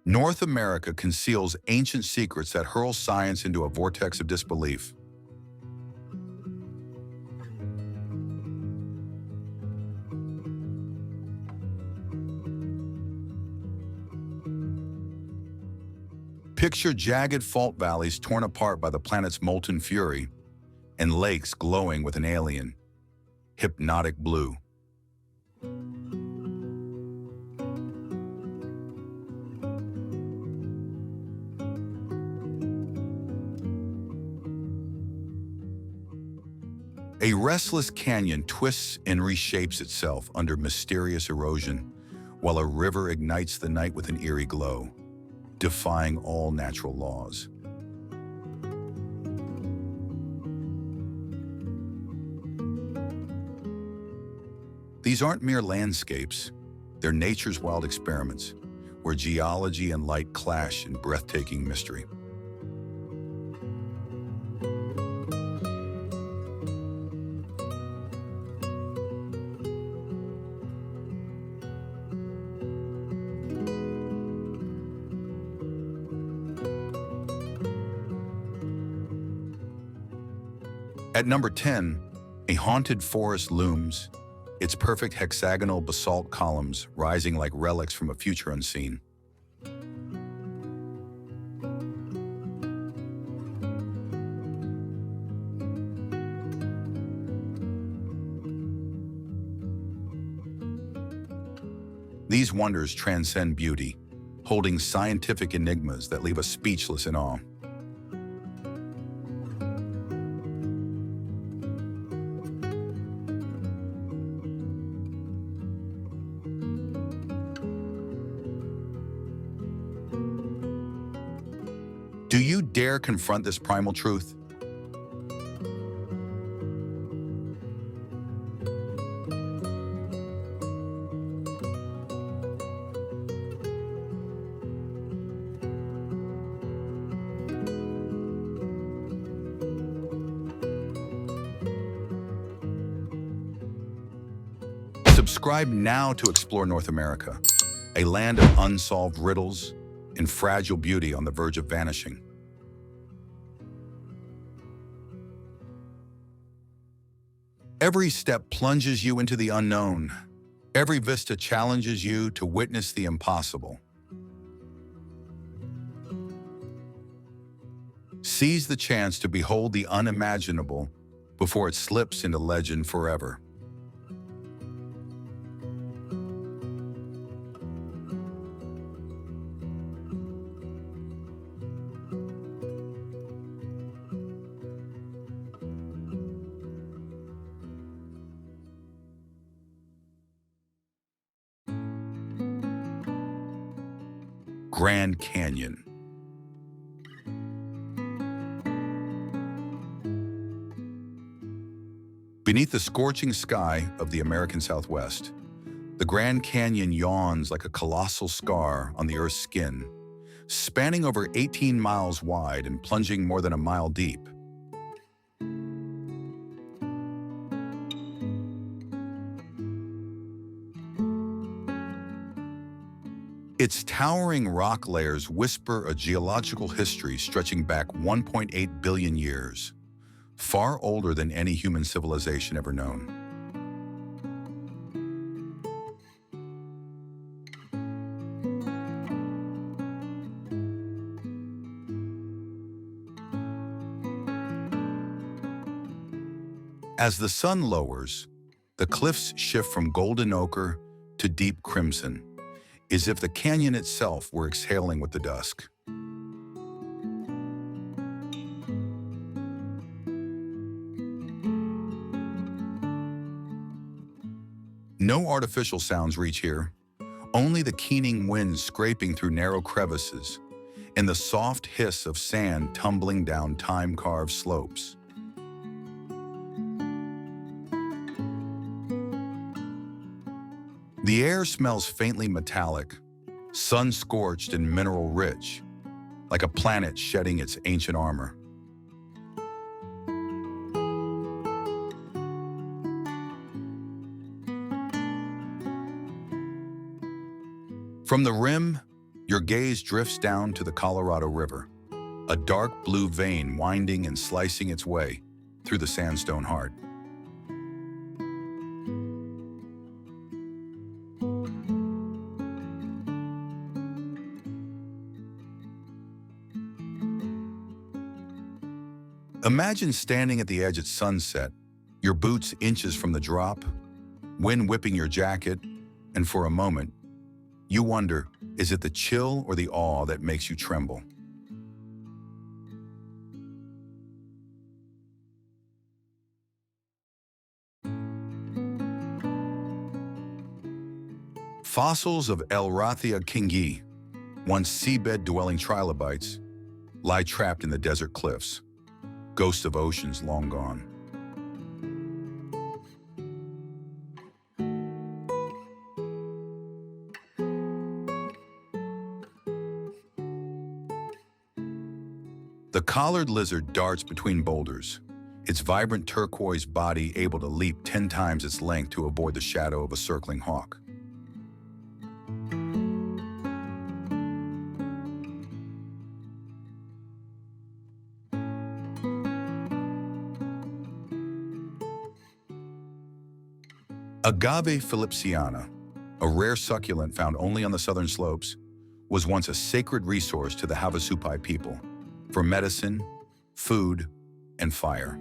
North America conceals ancient secrets that hurl science into a vortex of disbelief. Picture jagged fault valleys torn apart by the planet's molten fury, and lakes glowing with an alien, hypnotic blue. A restless canyon twists and reshapes itself under mysterious erosion, while a river ignites the night with an eerie glow, defying all natural laws. These aren't mere landscapes, they're nature's wild experiments, where geology and light clash in breathtaking mystery. At number 10, a haunted forest looms, its perfect hexagonal basalt columns rising like relics from a future unseen. These wonders transcend beauty, holding scientific enigmas that leave us speechless in awe. Do you dare confront this primal truth? Subscribe now to explore North America, a land of unsolved riddles and fragile beauty on the verge of vanishing. Every step plunges you into the unknown. Every vista challenges you to witness the impossible. Seize the chance to behold the unimaginable before it slips into legend forever. Grand Canyon. Beneath the scorching sky of the American Southwest, the Grand Canyon yawns like a colossal scar on the Earth's skin, spanning over 18 miles wide and plunging more than a mile deep. Its towering rock layers whisper a geological history stretching back 1.8 billion years, far older than any human civilization ever known. As the sun lowers, the cliffs shift from golden ochre to deep crimson, as if the canyon itself were exhaling with the dusk. No artificial sounds reach here, only the keening wind scraping through narrow crevices and the soft hiss of sand tumbling down time-carved slopes. The air smells faintly metallic, sun-scorched and mineral-rich, like a planet shedding its ancient armor. From the rim, Your gaze drifts down to the Colorado River, a dark blue vein winding and slicing its way through the sandstone heart. Imagine standing at the edge at sunset, your boots inches from the drop, wind whipping your jacket, and for a moment, you wonder, is it the chill or the awe that makes you tremble? Fossils of Elrathia kingi, once seabed-dwelling trilobites, lie trapped in the desert cliffs, ghosts of oceans long gone. The collared lizard darts between boulders, its vibrant turquoise body able to leap 10 times its length to avoid the shadow of a circling hawk. Agave phillipsiana, a rare succulent found only on the southern slopes, was once a sacred resource to the Havasupai people for medicine, food, and fire.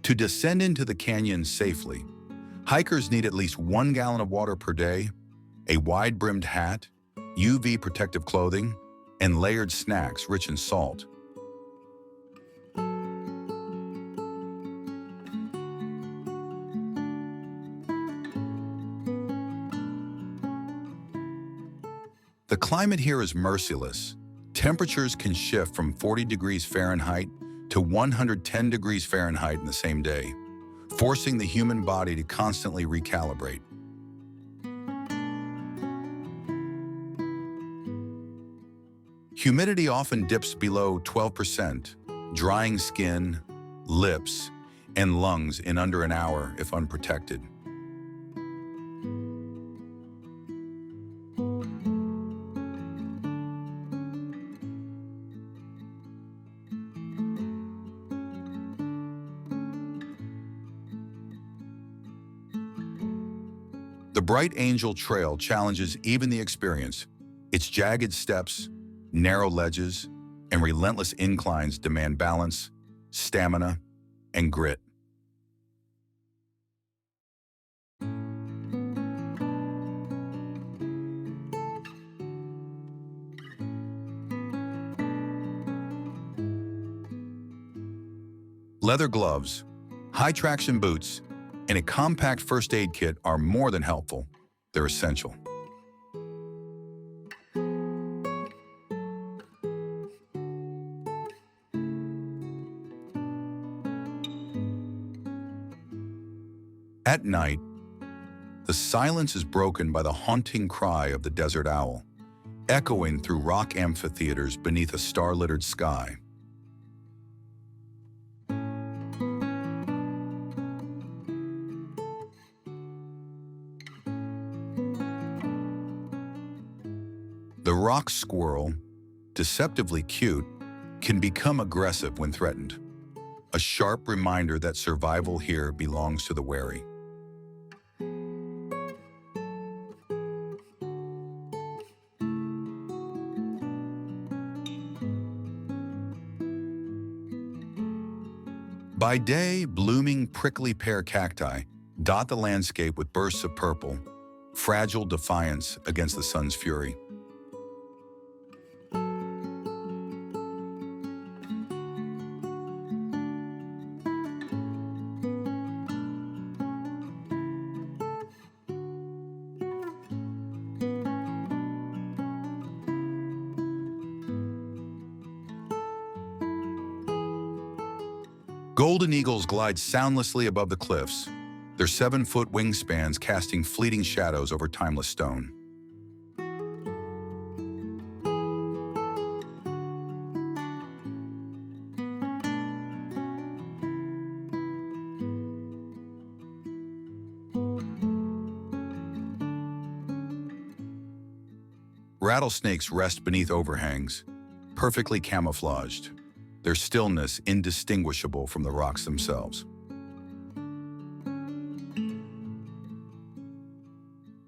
To descend into the canyon safely, hikers need at least 1 gallon of water per day, a wide-brimmed hat, UV protective clothing, and layered snacks rich in salt. The climate here is merciless. Temperatures can shift from 40 degrees Fahrenheit to 110 degrees Fahrenheit in the same day, forcing the human body to constantly recalibrate. Humidity often dips below 12%, drying skin, lips, and lungs in under an hour if unprotected. The Bright Angel Trail challenges even the experienced. Its jagged steps, narrow ledges, and relentless inclines demand balance, stamina, and grit. Leather gloves, high-traction boots, and a compact first aid kit are more than helpful. They're essential. At night, the silence is broken by the haunting cry of the desert owl, echoing through rock amphitheaters beneath a star-littered sky. The rock squirrel, deceptively cute, can become aggressive when threatened, a sharp reminder that survival here belongs to the wary. By day, blooming prickly pear cacti dot the landscape with bursts of purple, fragile defiance against the sun's fury. Golden eagles glide soundlessly above the cliffs, their 7-foot wingspans casting fleeting shadows over timeless stone. Rattlesnakes rest beneath overhangs, perfectly camouflaged, their stillness indistinguishable from the rocks themselves.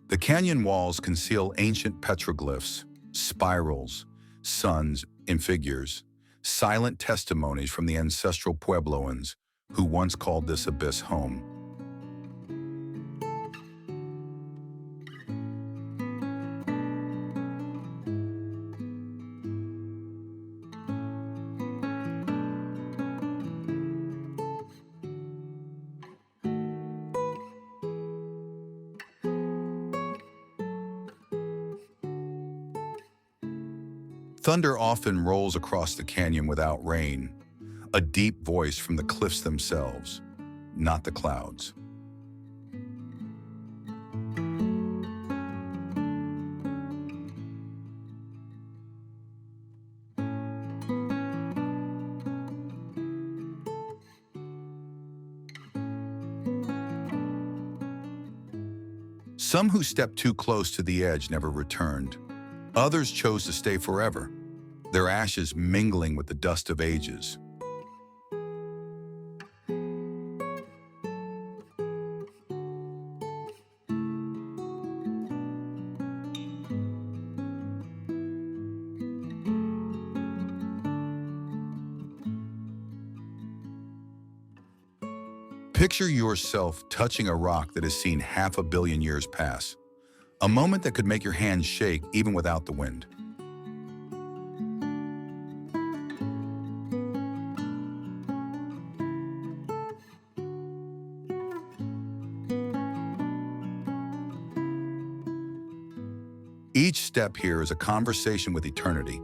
The canyon walls conceal ancient petroglyphs, spirals, suns in figures, silent testimonies from the ancestral Puebloans who once called this abyss home. Thunder often rolls across the canyon without rain, a deep voice from the cliffs themselves, not the clouds. Some who stepped too close to the edge never returned. Others chose to stay forever, their ashes mingling with the dust of ages. Picture yourself touching a rock that has seen 500 million years pass, a moment that could make your hands shake even without the wind. Each step here is a conversation with eternity,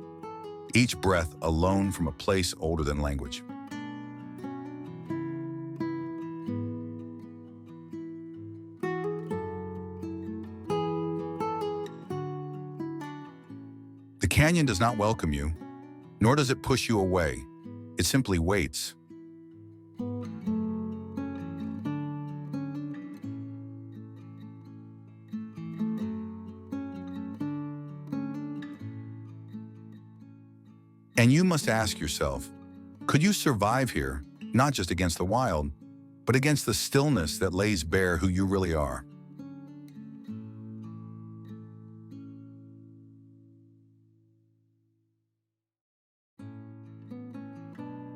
each breath a loan from a place older than language. The canyon does not welcome you, nor does it push you away. It simply waits. And you must ask yourself, could you survive here, not just against the wild, but against the stillness that lays bare who you really are?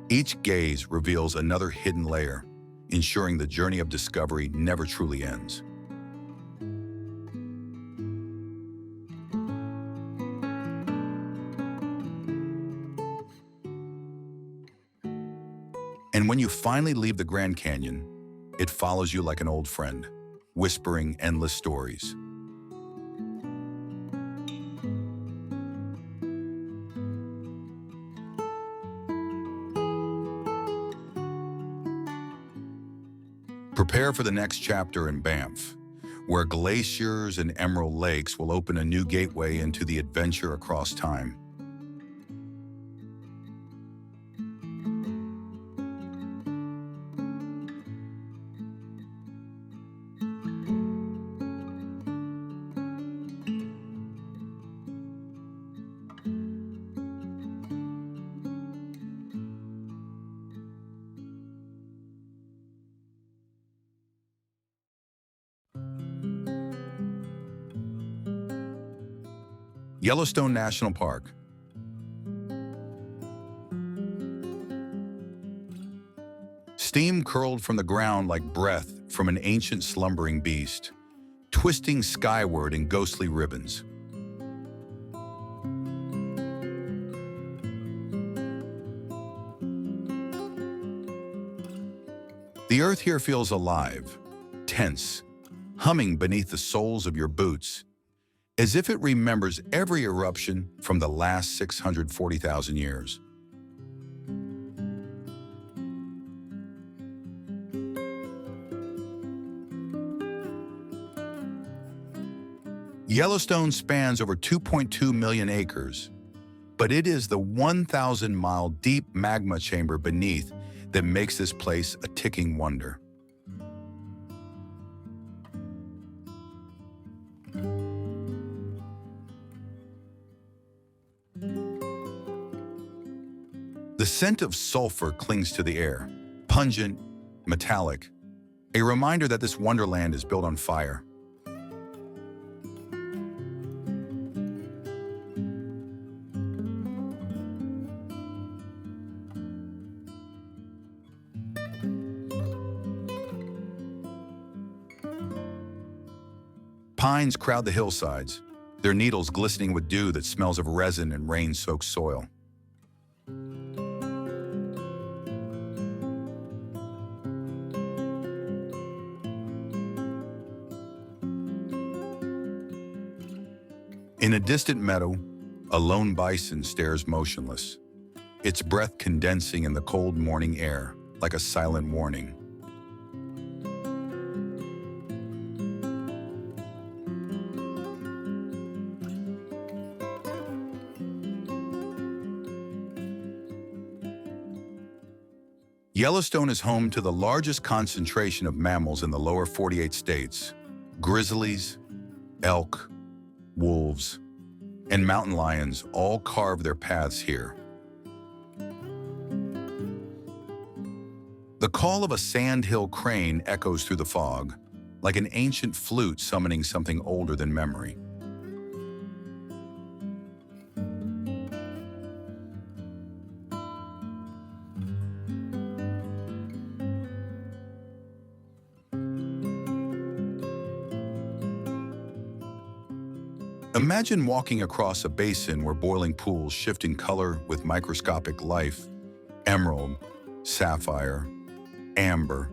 Each gaze reveals another hidden layer, ensuring the journey of discovery never truly ends. And when you finally leave the Grand Canyon, it follows you like an old friend, whispering endless stories. Prepare for the next chapter in Banff, where glaciers and emerald lakes will open a new gateway into the adventure across time. Yellowstone National Park. Steam curled from the ground like breath from an ancient slumbering beast, twisting skyward in ghostly ribbons. The earth here feels alive, tense, humming beneath the soles of your boots, as if it remembers every eruption from the last 640,000 years. Yellowstone spans over 2.2 million acres, but it is the 1,000-mile deep magma chamber beneath that makes this place a ticking wonder. scent of sulfur clings to the air, pungent, metallic, a reminder that this wonderland is built on fire. Pines crowd the hillsides, their needles glistening with dew that smells of resin and rain-soaked soil. In a distant meadow, a lone bison stares motionless, its breath condensing in the cold morning air like a silent warning. Yellowstone is home to the largest concentration of mammals in the lower 48 states. Grizzlies, elk, wolves, and mountain lions all carve their paths here. The call of a sandhill crane echoes through the fog, like an ancient flute summoning something older than memory. Imagine walking across a basin where boiling pools shift in color with microscopic life: emerald, sapphire, amber,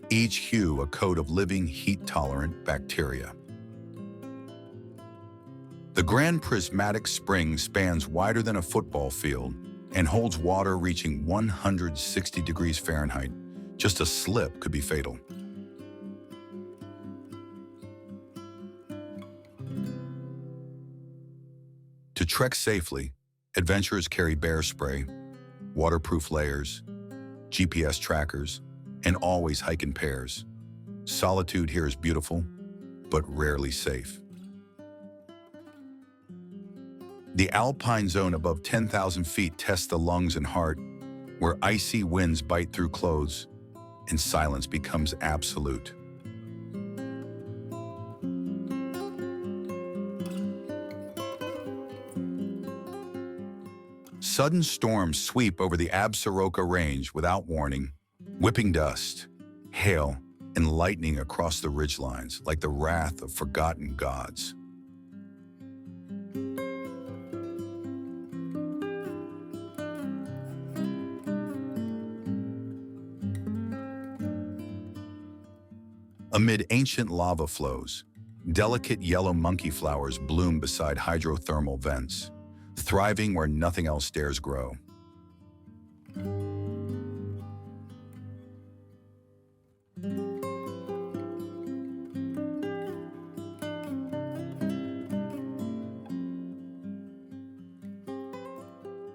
each hue a coat of living, heat-tolerant bacteria. The Grand Prismatic Spring spans wider than a football field and holds water reaching 160 degrees Fahrenheit. Just a slip could be fatal. To trek safely, adventurers carry bear spray, waterproof layers, GPS trackers, and always hike in pairs. Solitude here is beautiful, but rarely safe. The alpine zone above 10,000 feet tests the lungs and heart, where icy winds bite through clothes and silence becomes absolute. Sudden storms sweep over the Absaroka Range without warning, whipping dust, hail, and lightning across the ridgelines like the wrath of forgotten gods. Amid ancient lava flows, delicate yellow monkey flowers bloom beside hydrothermal vents, thriving where nothing else dares grow.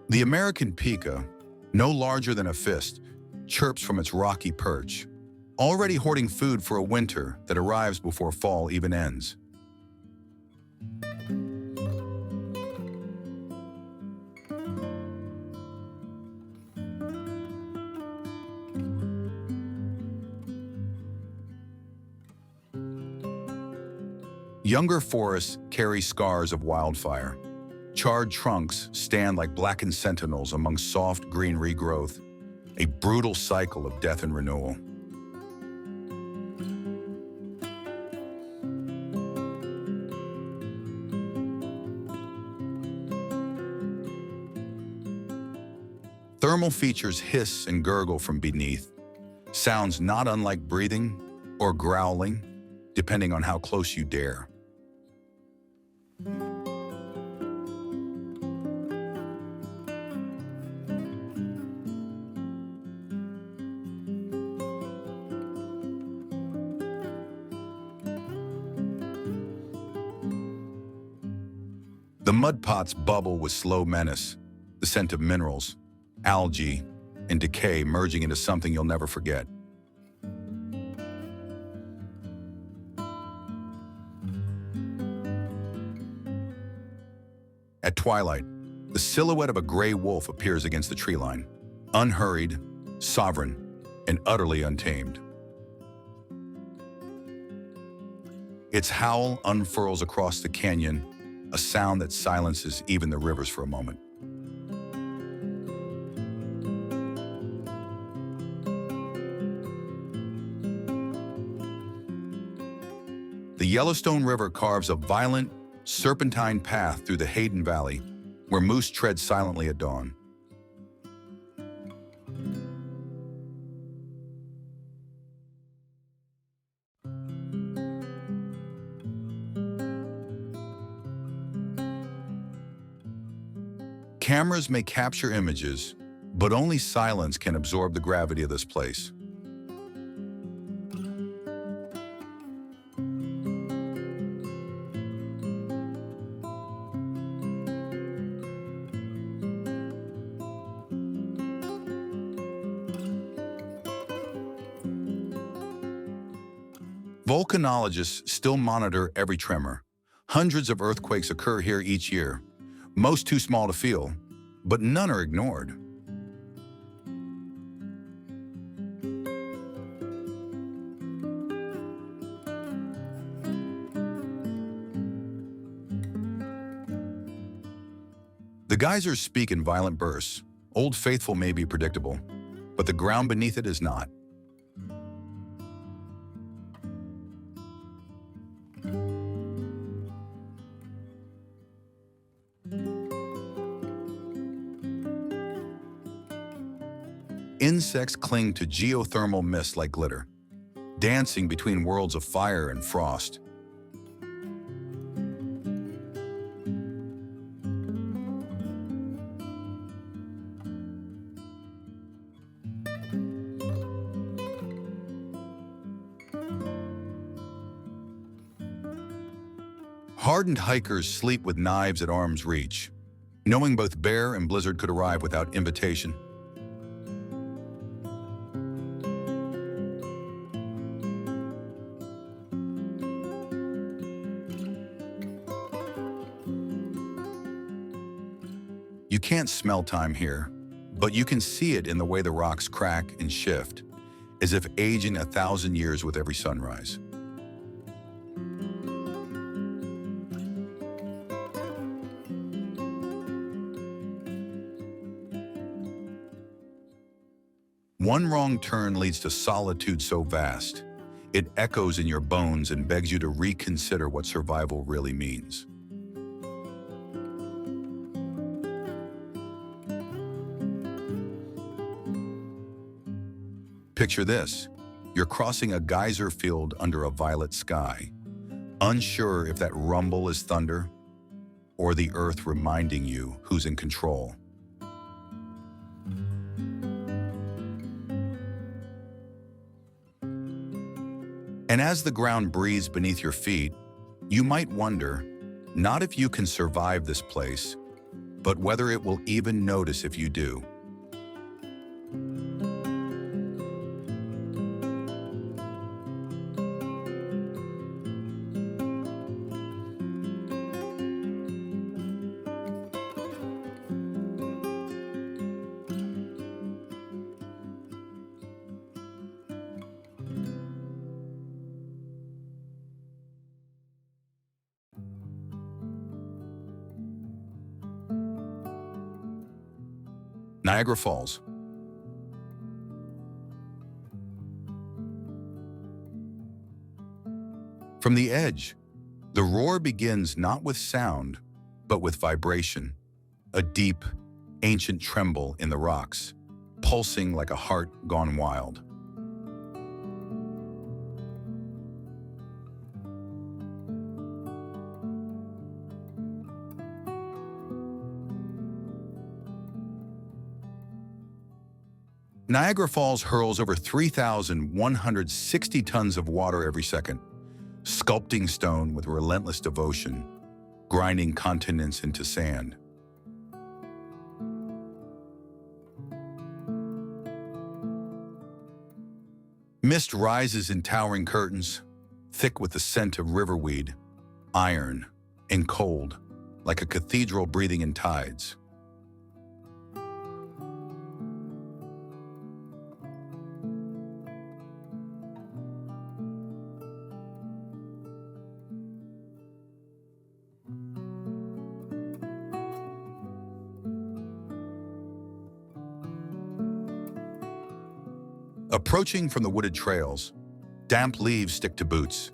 The American pika, no larger than a fist, chirps from its rocky perch, already hoarding food for a winter that arrives before fall even ends. Younger forests carry scars of wildfire. Charred trunks stand like blackened sentinels among soft green regrowth, a brutal cycle of death and renewal. Thermal features hiss and gurgle from beneath, sounds not unlike breathing or growling, depending on how close you dare. The mud pots bubble with slow menace, the scent of minerals, algae, and decay merging into something you'll never forget. At twilight, the silhouette of a gray wolf appears against the tree line, unhurried, sovereign, and utterly untamed. Its howl unfurls across the canyon, a sound that silences even the rivers for a moment. The Yellowstone River carves a violent, serpentine path through the Hayden Valley, where moose tread silently at dawn. Cameras may capture images, but only silence can absorb the gravity of this place. Volcanologists still monitor every tremor. Hundreds of earthquakes occur here each year, most too small to feel, but none are ignored. The geysers speak in violent bursts. Old Faithful may be predictable, but the ground beneath it is not. Insects cling to geothermal mist like glitter, dancing between worlds of fire and frost. Hardened hikers sleep with knives at arm's reach, knowing both bear and blizzard could arrive without invitation. You can't smell time here, but you can see it in the way the rocks crack and shift, as if aging 1,000 years with every sunrise. One wrong turn leads to solitude so vast, it echoes in your bones and begs you to reconsider what survival really means. Picture this. You're crossing a geyser field under a violet sky, unsure if that rumble is thunder or the earth reminding you who's in control. And as the ground breathes beneath your feet, you might wonder, not if you can survive this place, but whether it will even notice if you do. Niagara Falls. From the edge, the roar begins not with sound, but with vibration, a deep, ancient tremble in the rocks, pulsing like a heart gone wild. Niagara Falls hurls over 3,160 tons of water every second, sculpting stone with relentless devotion, grinding continents into sand. Mist rises in towering curtains, thick with the scent of riverweed, iron, and cold, like a cathedral breathing in tides. Approaching from the wooded trails, damp leaves stick to boots,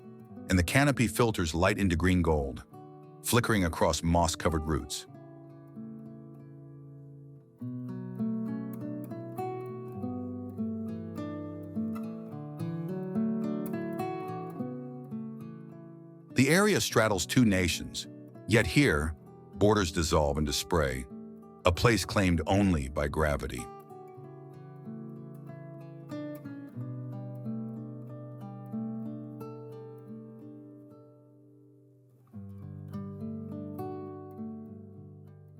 and the canopy filters light into green gold, flickering across moss-covered roots. The area straddles two nations, yet here, borders dissolve into spray, a place claimed only by gravity.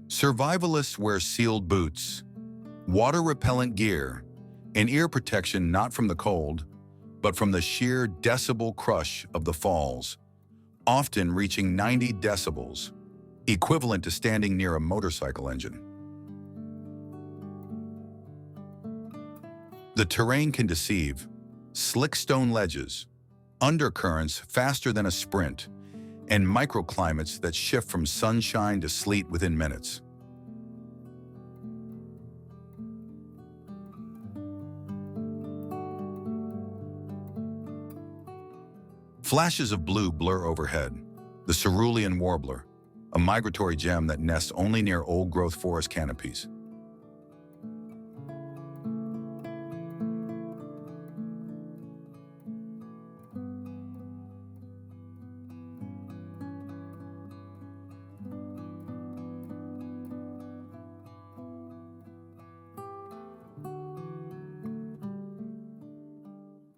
Survivalists wear sealed boots, water-repellent gear, and ear protection not from the cold, but from the sheer decibel crush of the falls, often reaching 90 decibels, equivalent to standing near a motorcycle engine. The terrain can deceive: slick stone ledges, undercurrents faster than a sprint, and microclimates that shift from sunshine to sleet within minutes. Flashes of blue blur overhead, the cerulean warbler, a migratory gem that nests only near old-growth forest canopies.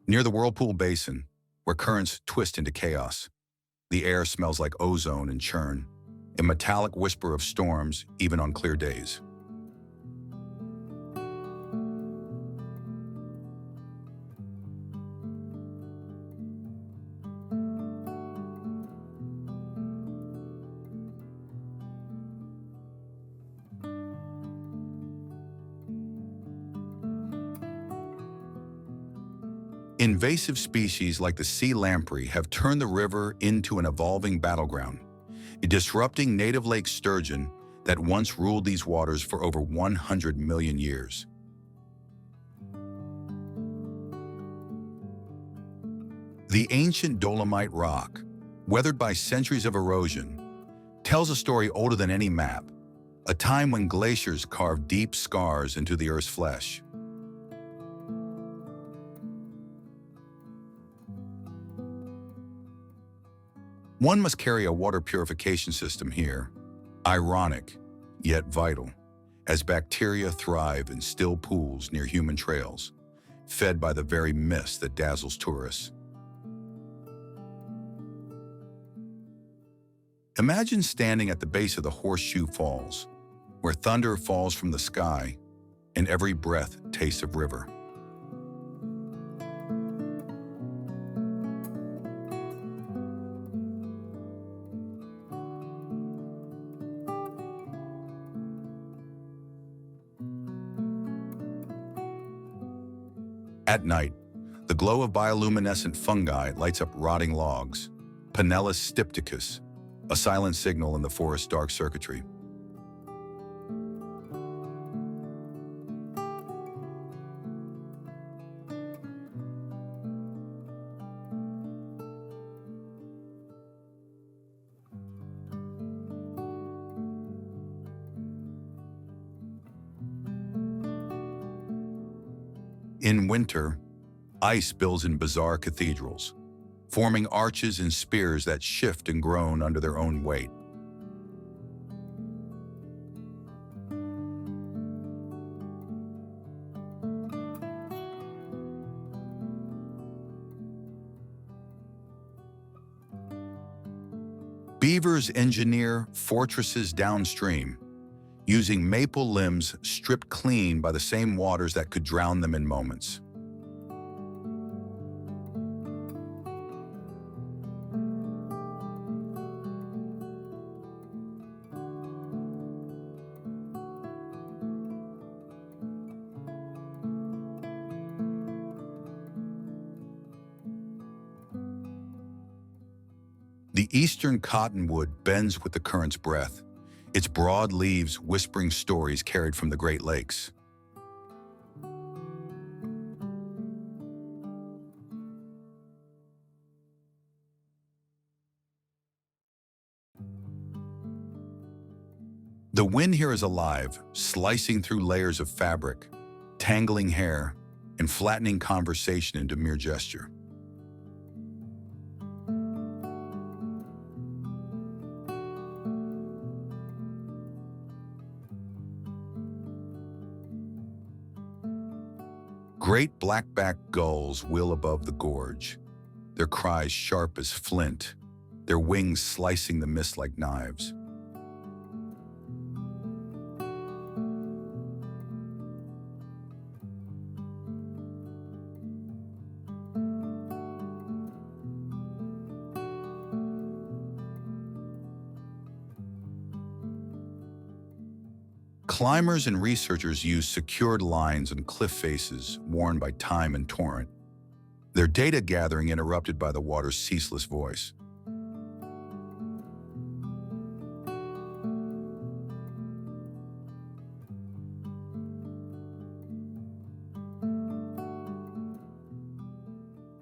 Near the Whirlpool Basin, where currents twist into chaos, the air smells like ozone and churn, a metallic whisper of storms even on clear days. Invasive species like the sea lamprey have turned the river into an evolving battleground, disrupting native lake sturgeon that once ruled these waters for over 100 million years. The ancient Dolomite rock, weathered by centuries of erosion, tells a story older than any map, a time when glaciers carved deep scars into the Earth's flesh. One must carry a water purification system here, ironic, yet vital, as bacteria thrive in still pools near human trails, fed by the very mist that dazzles tourists. Imagine standing at the base of the Horseshoe Falls, where thunder falls from the sky and every breath tastes of river. At night, the glow of bioluminescent fungi lights up rotting logs, Pinellus stypticus, a silent signal in the forest's dark circuitry. In winter, ice builds in bizarre cathedrals, forming arches and spears that shift and groan under their own weight. Beavers engineer fortresses downstream, using maple limbs stripped clean by the same waters that could drown them in moments. The eastern cottonwood bends with the current's breath, its broad leaves whispering stories carried from the Great Lakes. The wind here is alive, slicing through layers of fabric, tangling hair, and flattening conversation into mere gesture. Great black-backed gulls wheel above the gorge, their cries sharp as flint, their wings slicing the mist like knives. Climbers and researchers use secured lines on cliff faces worn by time and torrent, their data gathering interrupted by the water's ceaseless voice.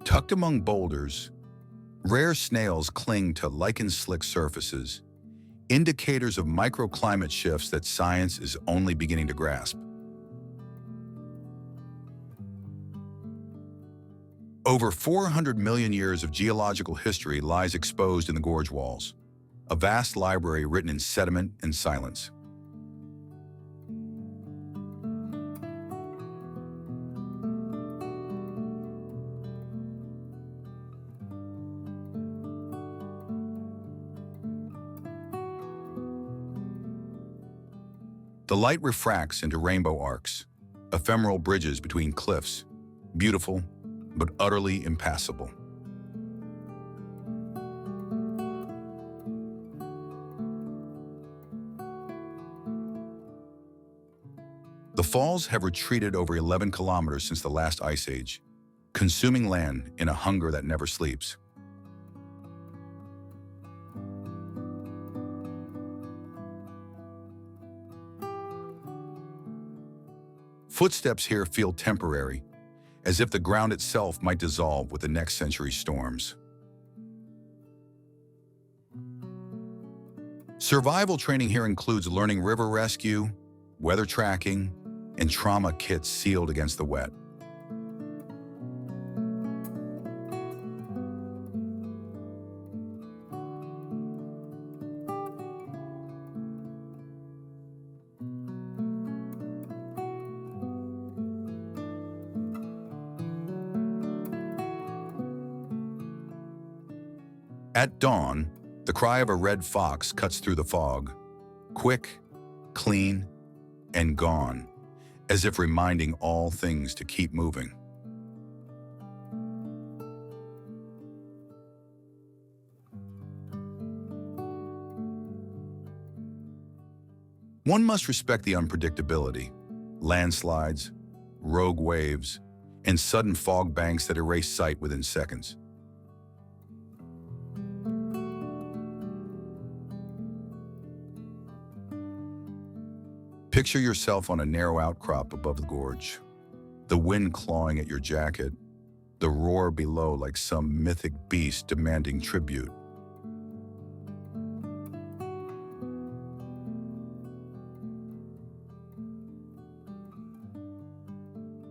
Tucked among boulders, rare snails cling to lichen-slick surfaces, indicators of microclimate shifts that science is only beginning to grasp. Over 400 million years of geological history lies exposed in the gorge walls, a vast library written in sediment and silence. The light refracts into rainbow arcs, ephemeral bridges between cliffs, beautiful but utterly impassable. The falls have retreated over 11 kilometers since the last ice age, consuming land in a hunger that never sleeps. Footsteps here feel temporary, as if the ground itself might dissolve with the next century's storms. Survival training here includes learning river rescue, weather tracking, and trauma kits sealed against the wet. At dawn, the cry of a red fox cuts through the fog, quick, clean, and gone, as if reminding all things to keep moving. One must respect the unpredictability, landslides, rogue waves, and sudden fog banks that erase sight within seconds. Picture yourself on a narrow outcrop above the gorge, the wind clawing at your jacket, the roar below like some mythic beast demanding tribute.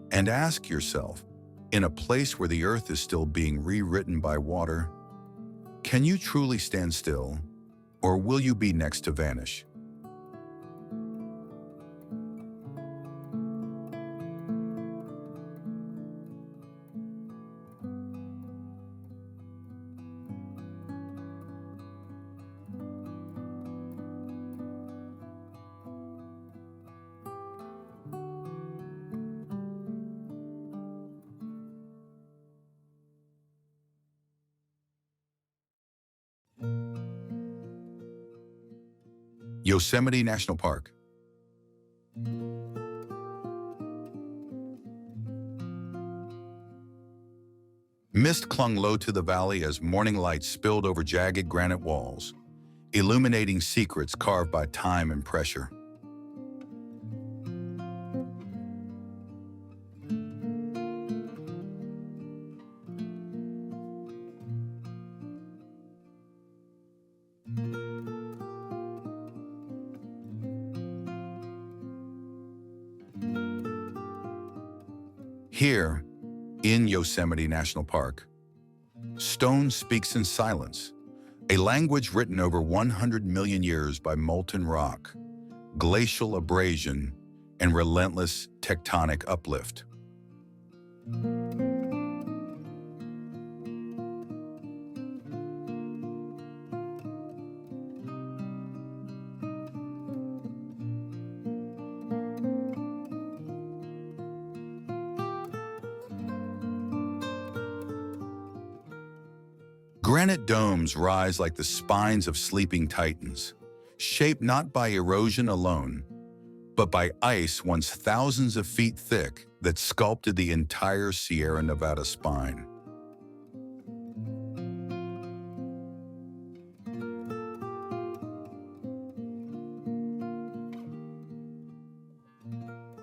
And ask yourself, in a place where the earth is still being rewritten by water, can you truly stand still, or will you be next to vanish? Yosemite National Park. Mist clung low to the valley as morning light spilled over jagged granite walls, illuminating secrets carved by time and pressure. Here, in Yosemite National Park, stone speaks in silence, a language written over 100 million years by molten rock, glacial abrasion, and relentless tectonic uplift. Granite domes rise like the spines of sleeping titans, shaped not by erosion alone, but by ice once thousands of feet thick that sculpted the entire Sierra Nevada spine.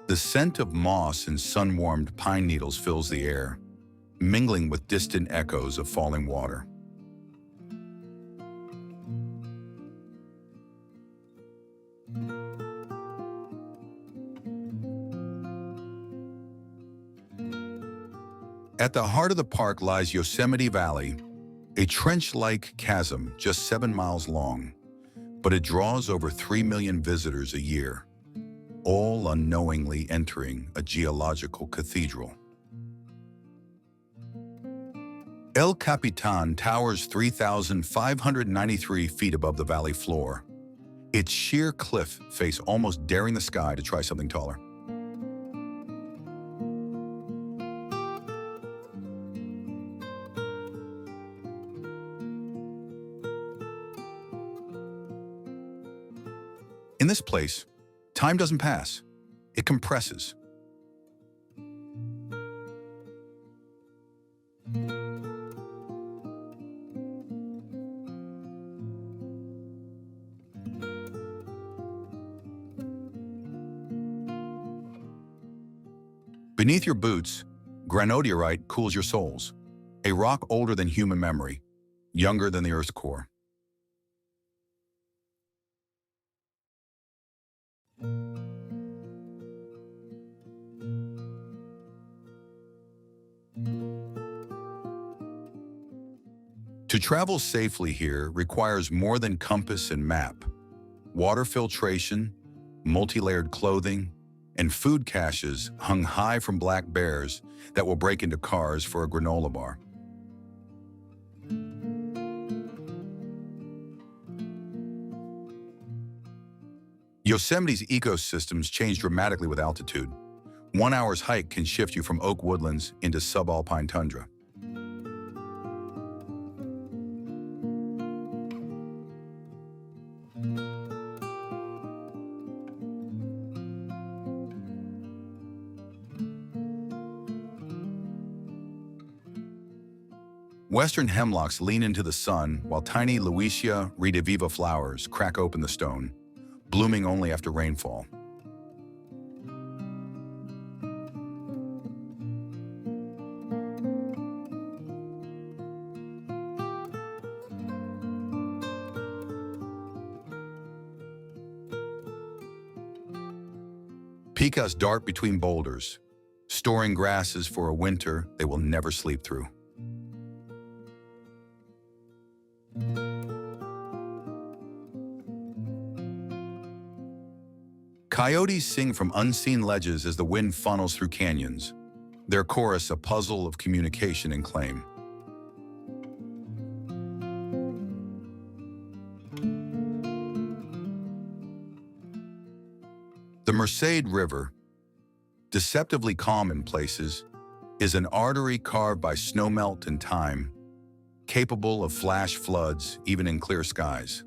The scent of moss and sun-warmed pine needles fills the air, mingling with distant echoes of falling water. At the heart of the park lies Yosemite Valley, a trench-like chasm just 7 miles long, but it draws over 3 million visitors a year, all unknowingly entering a geological cathedral. El Capitan towers 3,593 feet above the valley floor, its sheer cliff face almost daring the sky to try something taller. In this place, time doesn't pass. It compresses. Beneath your boots, granodiorite cools your soles, a rock older than human memory, younger than the Earth's core. To travel safely here requires more than compass and map. Water filtration, multi-layered clothing, and food caches hung high from black bears that will break into cars for a granola bar. Yosemite's ecosystems change dramatically with altitude. 1 hour's hike can shift you from oak woodlands into subalpine tundra. Western hemlocks lean into the sun while tiny Luisia rediviva flowers crack open the stone, blooming only after rainfall. Picas dart between boulders, storing grasses for a winter they will never sleep through. Coyotes sing from unseen ledges as the wind funnels through canyons, their chorus a puzzle of communication and claim. The Merced River, deceptively calm in places, is an artery carved by snowmelt and time, capable of flash floods even in clear skies.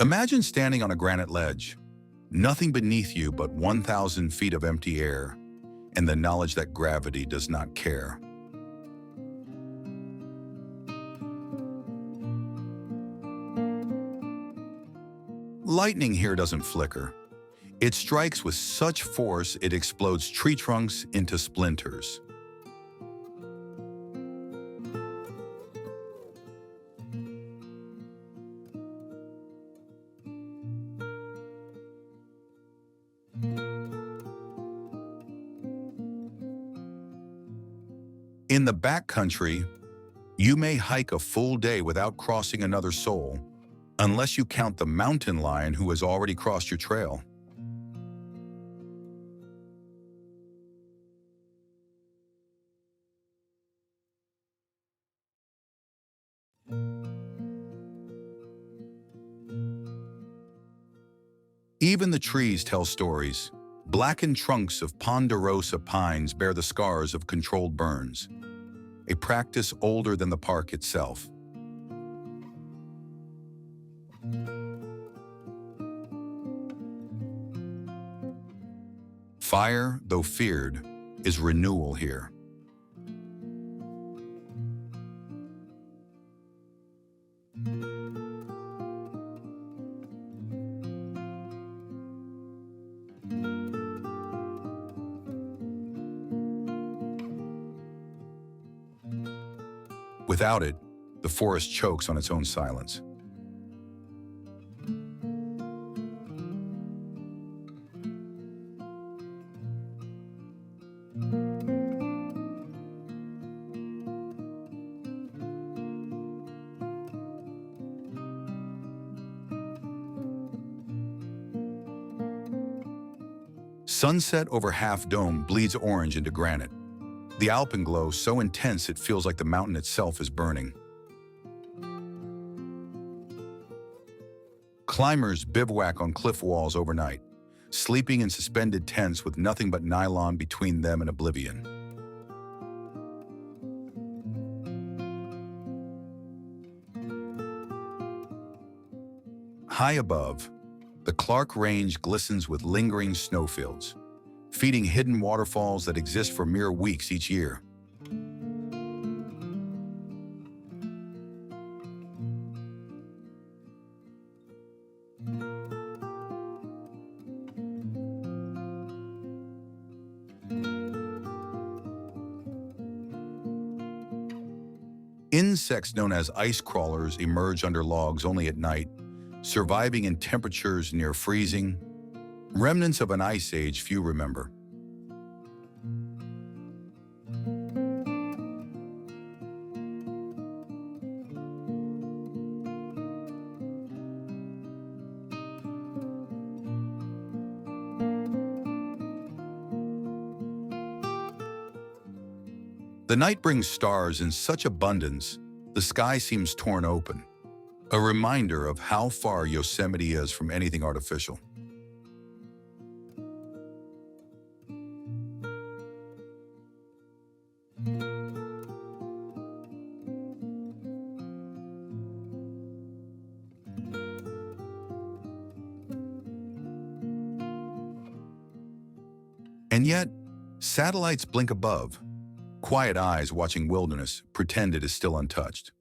Imagine standing on a granite ledge, nothing beneath you but 1,000 feet of empty air, and the knowledge that gravity does not care. Lightning here doesn't flicker. It strikes with such force it explodes tree trunks into splinters. In the backcountry, you may hike a full day without crossing another soul, unless you count the mountain lion who has already crossed your trail. Even the trees tell stories. Blackened trunks of ponderosa pines bear the scars of controlled burns, a practice older than the park itself. Fire, though feared, is renewal here. Without it, the forest chokes on its own silence. Sunset over Half Dome bleeds orange into granite. The alpenglow so intense it feels like the mountain itself is burning. Climbers bivouac on cliff walls overnight, sleeping in suspended tents with nothing but nylon between them and oblivion. High above, the Clark Range glistens with lingering snowfields, feeding hidden waterfalls that exist for mere weeks each year. Insects known as ice crawlers emerge under logs only at night, surviving in temperatures near freezing, remnants of an ice age few remember. The night brings stars in such abundance, the sky seems torn open, a reminder of how far Yosemite is from anything artificial. And yet, satellites blink above. Quiet eyes watching wilderness pretend it is still untouched.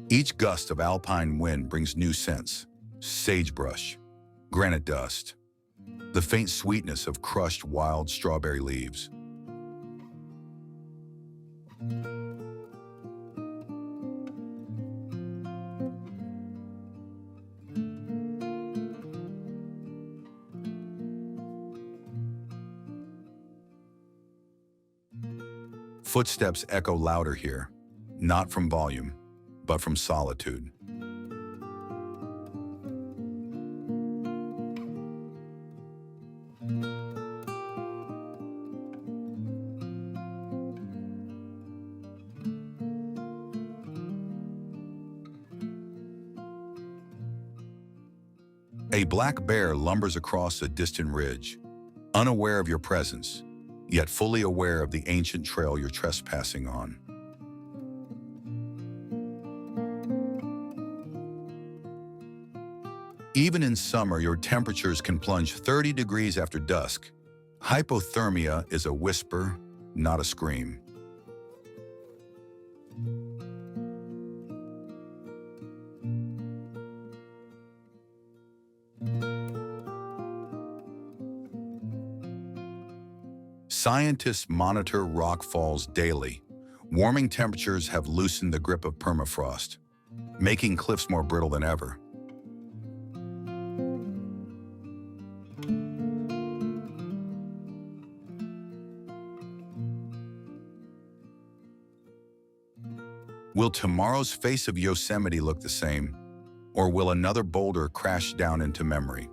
Each gust of alpine wind brings new scents: sagebrush, granite dust, the faint sweetness of crushed wild strawberry leaves. Footsteps echo louder here, not from volume, but from solitude. A black bear lumbers across a distant ridge, unaware of your presence, yet fully aware of the ancient trail you're trespassing on. Even in summer, your temperatures can plunge 30 degrees after dusk. Hypothermia is a whisper, not a scream. Scientists monitor rock falls daily. Warming temperatures have loosened the grip of permafrost. making cliffs more brittle than ever. Will tomorrow's face of Yosemite look the same, or will another boulder crash down into memory?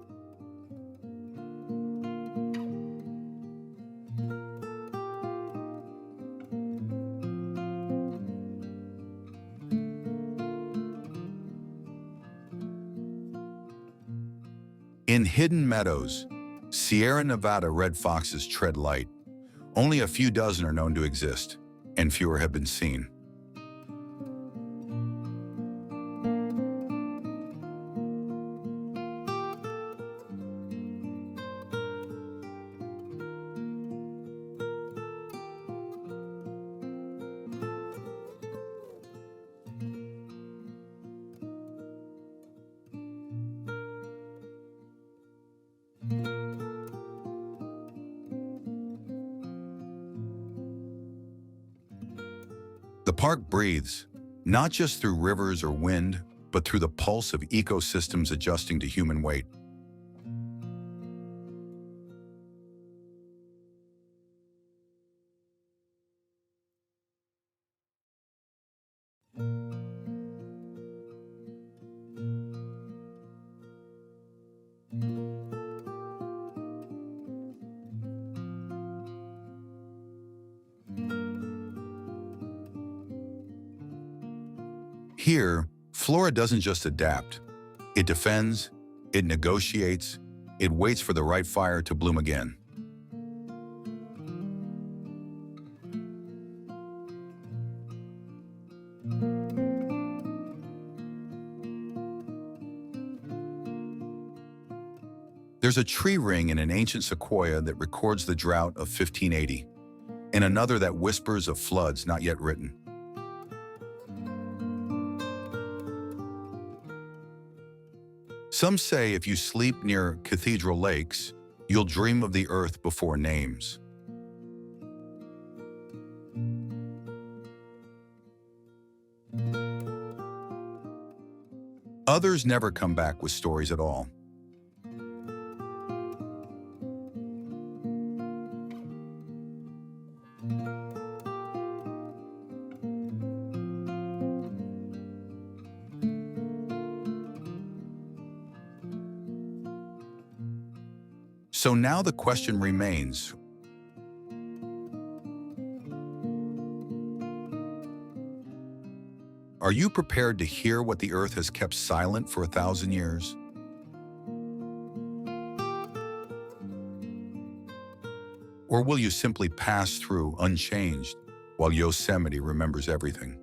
In hidden meadows, Sierra Nevada red foxes tread light. Only a few dozen are known to exist, and fewer have been seen. The park breathes, not just through rivers or wind, but through the pulse of ecosystems adjusting to human weight. Here, flora doesn't just adapt. It defends, it negotiates, it waits for the right fire to bloom again. There's a tree ring in an ancient sequoia that records the drought of 1580, and another that whispers of floods not yet written. Some say if you sleep near cathedral lakes, you'll dream of the earth before names. Others never come back with stories at all. So now the question remains, are you prepared to hear what the earth has kept silent for 1,000 years? Or will you simply pass through unchanged while Yosemite remembers everything?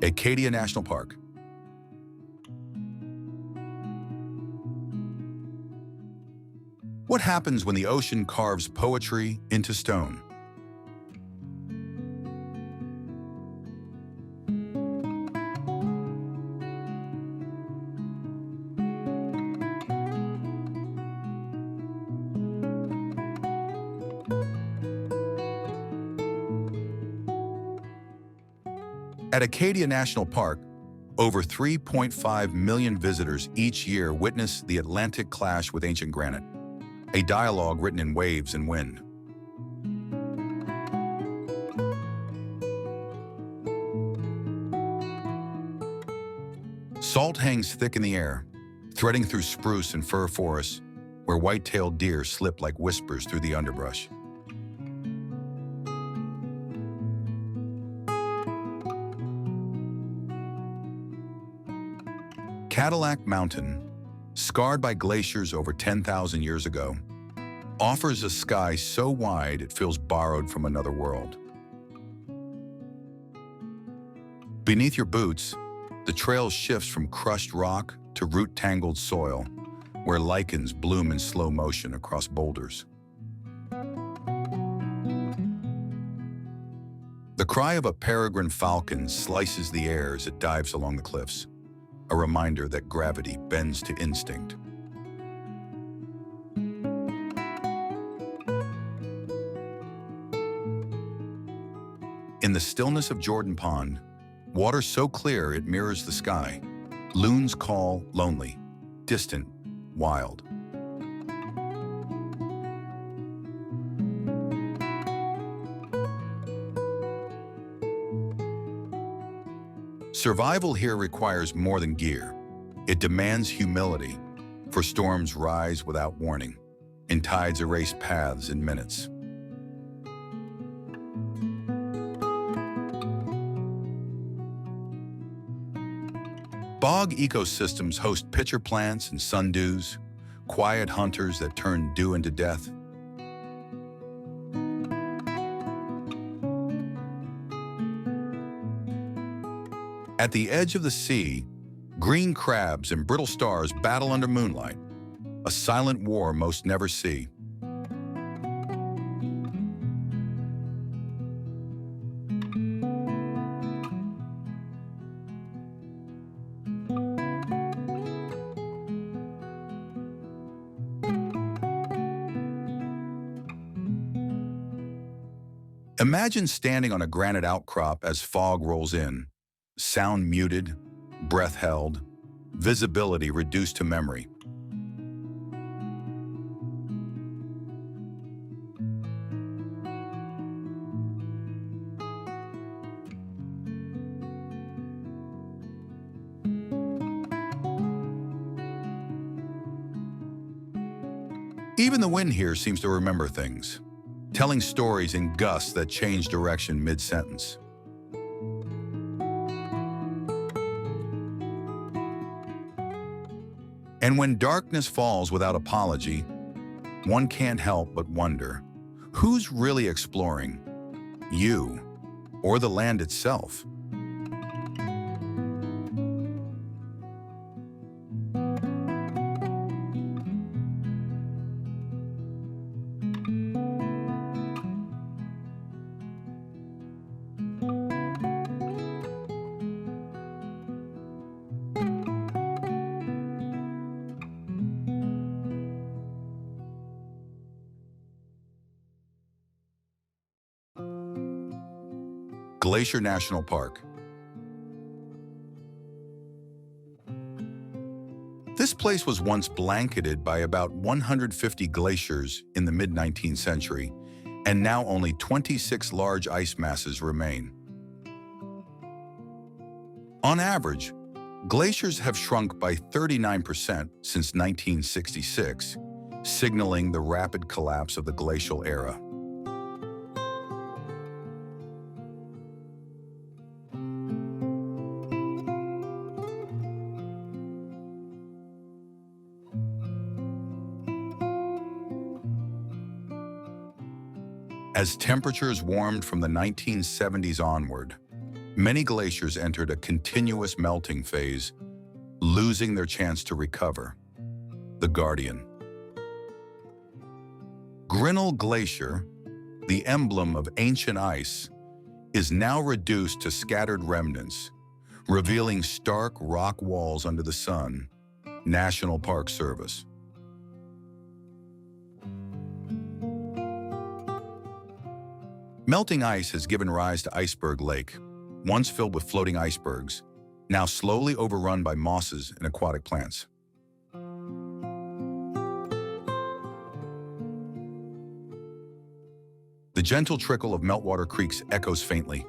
Acadia National Park. What happens when the ocean carves poetry into stone? At Acadia National Park, over 3.5 million visitors each year witness the Atlantic clash with ancient granite, a dialogue written in waves and wind. Salt hangs thick in the air, threading through spruce and fir forests, where white-tailed deer slip like whispers through the underbrush. Cadillac Mountain, scarred by glaciers over 10,000 years ago, offers a sky so wide it feels borrowed from another world. Beneath your boots, The trail shifts from crushed rock to root-tangled soil, where lichens bloom in slow motion across boulders. The cry of a peregrine falcon slices the air as it dives along the cliffs, a reminder that gravity bends to instinct. In the stillness of Jordan Pond, water so clear it mirrors the sky, loons call lonely, distant, wild. Survival here requires more than gear. It demands humility, for storms rise without warning, and tides erase paths in minutes. Bog ecosystems host pitcher plants and sundews, quiet hunters that turn dew into death. At the edge of the sea, green crabs and brittle stars battle under moonlight, a silent war most never see. Imagine standing on a granite outcrop as fog rolls in, sound muted, breath held, visibility reduced to memory. Even the wind here seems to remember things, telling stories in gusts that change direction mid-sentence. And when darkness falls without apology, one can't help but wonder, who's really exploring? You, or the land itself? Glacier National Park. This place was once blanketed by about 150 glaciers in the mid-19th century, and now only 26 large ice masses remain. On average, glaciers have shrunk by 39% since 1966, signaling the rapid collapse of the glacial era. As temperatures warmed from the 1970s onward, many glaciers entered a continuous melting phase, losing their chance to recover. The Guardian. Grinnell Glacier, the emblem of ancient ice, is now reduced to scattered remnants, revealing stark rock walls under the sun. National Park Service. Melting ice has given rise to Iceberg Lake, once filled with floating icebergs, now slowly overrun by mosses and aquatic plants. The gentle trickle of meltwater creeks echoes faintly,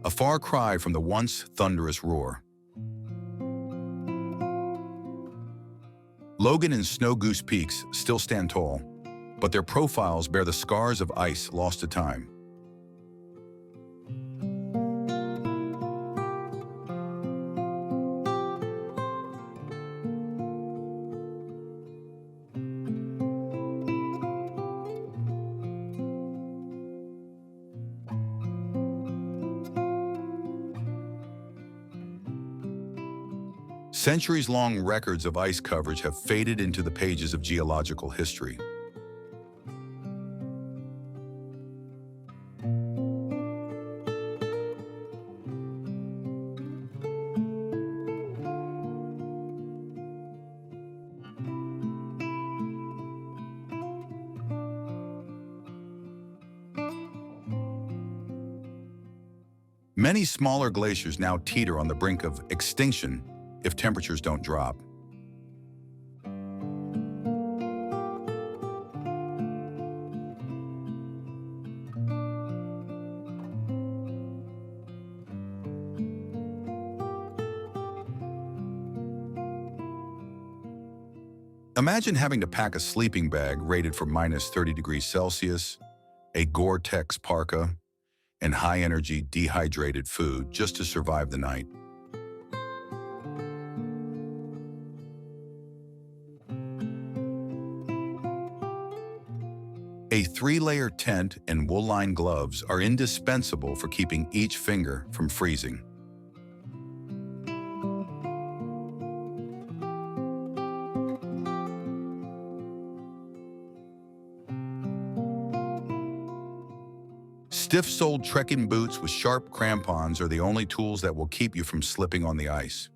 a far cry from the once thunderous roar. Logan and Snow Goose Peaks still stand tall, but their profiles bear the scars of ice lost to time. Centuries-long records of ice coverage have faded into the pages of geological history. Many smaller glaciers now teeter on the brink of extinction if temperatures don't drop. Imagine having to pack a sleeping bag rated for minus 30 degrees Celsius, a Gore-Tex parka, and high-energy dehydrated food just to survive the night. A 3-layer tent and wool-lined gloves are indispensable for keeping each finger from freezing. Stiff-soled trekking boots with sharp crampons are the only tools that will keep you from slipping on the ice.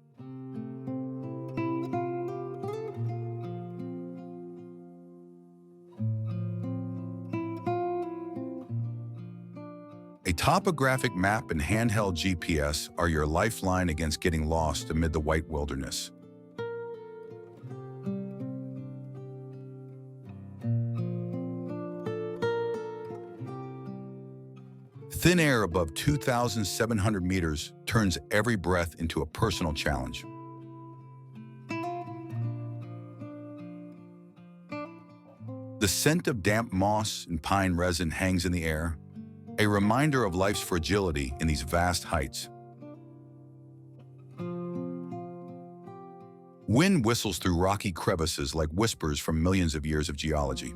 A topographic map and handheld GPS are your lifeline against getting lost amid the white wilderness. Thin air above 2,700 meters turns every breath into a personal challenge. The scent of damp moss and pine resin hangs in the air, a reminder of life's fragility in these vast heights. Wind whistles through rocky crevices like whispers from millions of years of geology.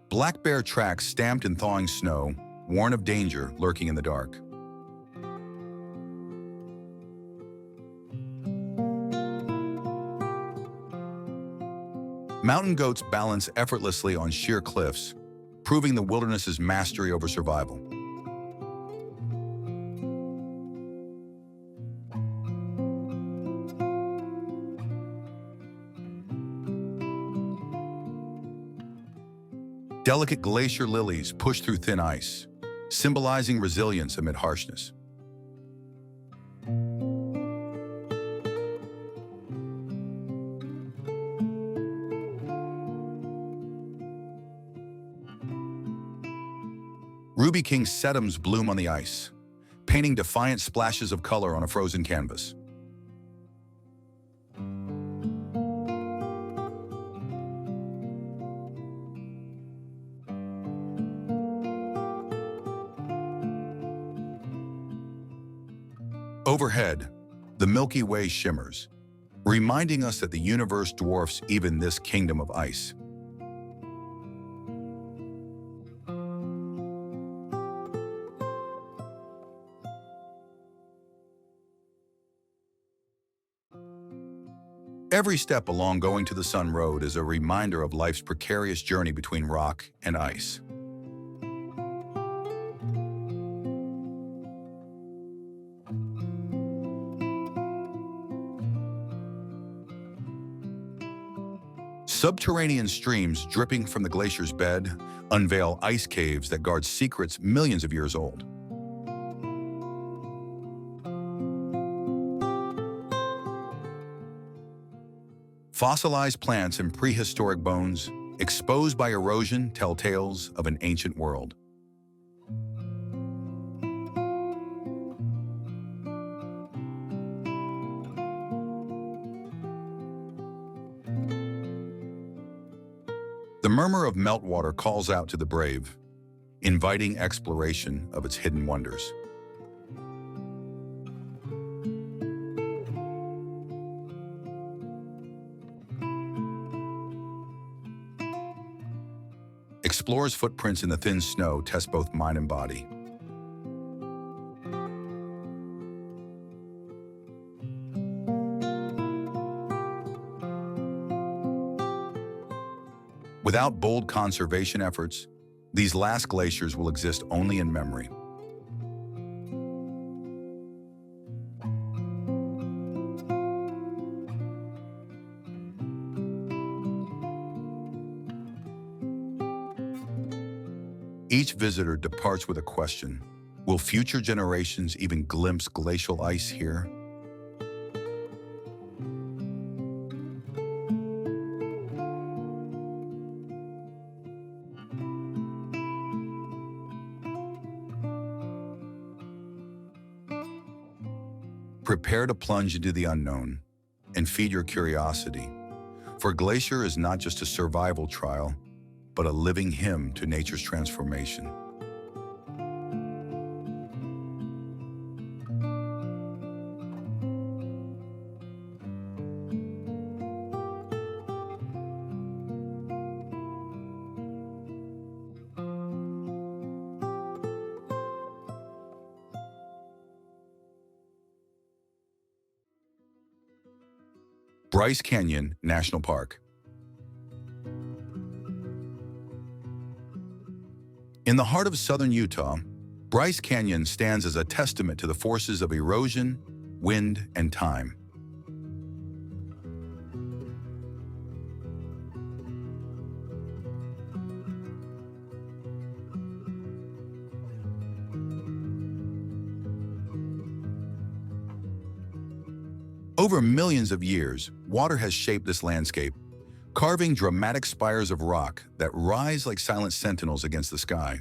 Black bear tracks stamped in thawing snow, warn of danger lurking in the dark. Mountain goats balance effortlessly on sheer cliffs, proving the wilderness's mastery over survival. Delicate glacier lilies push through thin ice, symbolizing resilience amid harshness. Ruby King sedums bloom on the ice, painting defiant splashes of color on a frozen canvas. Overhead, the Milky Way shimmers, reminding us that the universe dwarfs even this kingdom of ice. Every step along Going to the Sun Road is a reminder of life's precarious journey between rock and ice. Subterranean streams dripping from the glacier's bed unveil ice caves that guard secrets millions of years old. Fossilized plants and prehistoric bones, exposed by erosion, tell tales of an ancient world. The murmur of meltwater calls out to the brave, inviting exploration of its hidden wonders. explorer's footprints in the thin snow test both mind and body. Without bold conservation efforts, these last glaciers will exist only in memory. Each visitor departs with a question. Will future generations even glimpse glacial ice here? Prepare to plunge into the unknown and feed your curiosity, for Glacier is not just a survival trial, but a living hymn to nature's transformation. Bryce Canyon National Park. In the heart of southern Utah, Bryce Canyon stands as a testament to the forces of erosion, wind, and time. Over millions of years, water has shaped this landscape, carving dramatic spires of rock that rise like silent sentinels against the sky.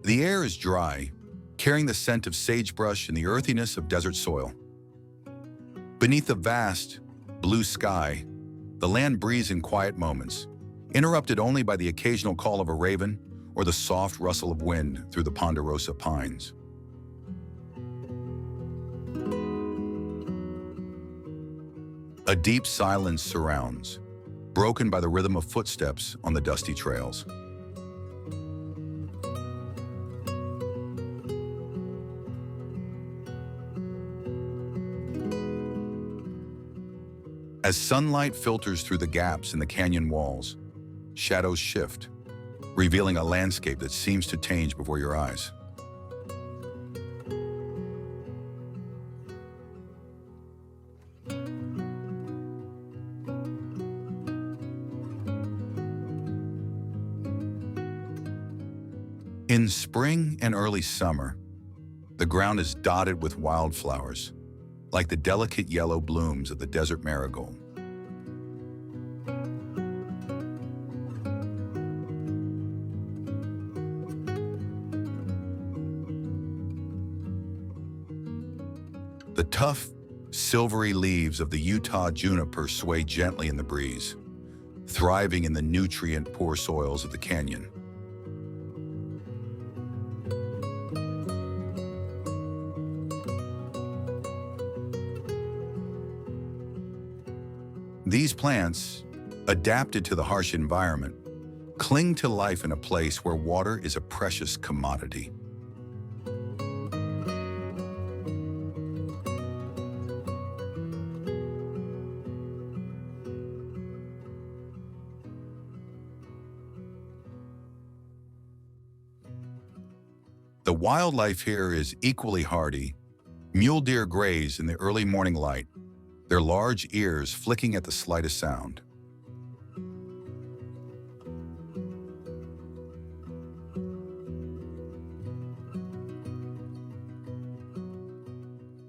The air is dry, carrying the scent of sagebrush and the earthiness of desert soil. Beneath the vast, blue sky, the land breathes in quiet moments, interrupted only by the occasional call of a raven or the soft rustle of wind through the ponderosa pines. A deep silence surrounds, broken by the rhythm of footsteps on the dusty trails. As sunlight filters through the gaps in the canyon walls, shadows shift, revealing a landscape that seems to change before your eyes. In spring and early summer, the ground is dotted with wildflowers, like the delicate yellow blooms of the desert marigold. The tough, silvery leaves of the Utah juniper sway gently in the breeze, thriving in the nutrient-poor soils of the canyon. These plants, adapted to the harsh environment, cling to life in a place where water is a precious commodity. The wildlife here is equally hardy. Mule deer graze in the early morning light, their large ears flicking at the slightest sound.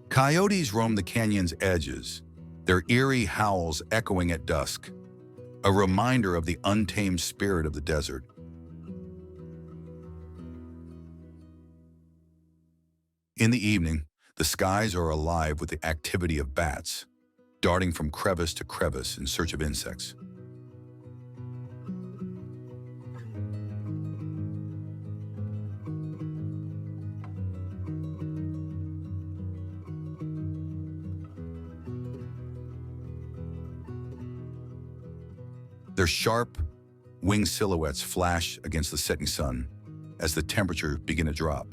Coyotes roam the canyon's edges, their eerie howls echoing at dusk, a reminder of the untamed spirit of the desert. In the evening, the skies are alive with the activity of bats, darting from crevice to crevice in search of insects. Their sharp, winged silhouettes flash against the setting sun as the temperature begins to drop.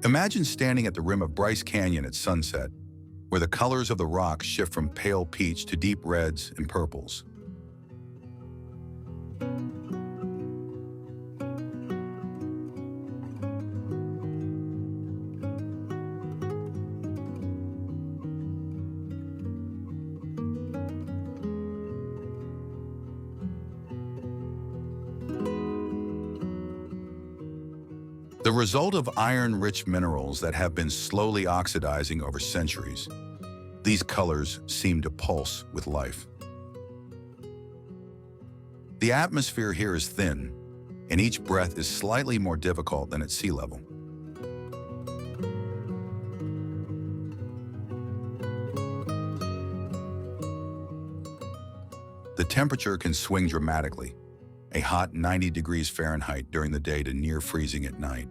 Imagine standing at the rim of Bryce Canyon at sunset, where the colors of the rocks shift from pale peach to deep reds and purples. The result of iron-rich minerals that have been slowly oxidizing over centuries, these colors seem to pulse with life. The atmosphere here is thin, and each breath is slightly more difficult than at sea level. The temperature can swing dramatically, a hot 90 degrees Fahrenheit during the day to near freezing at night.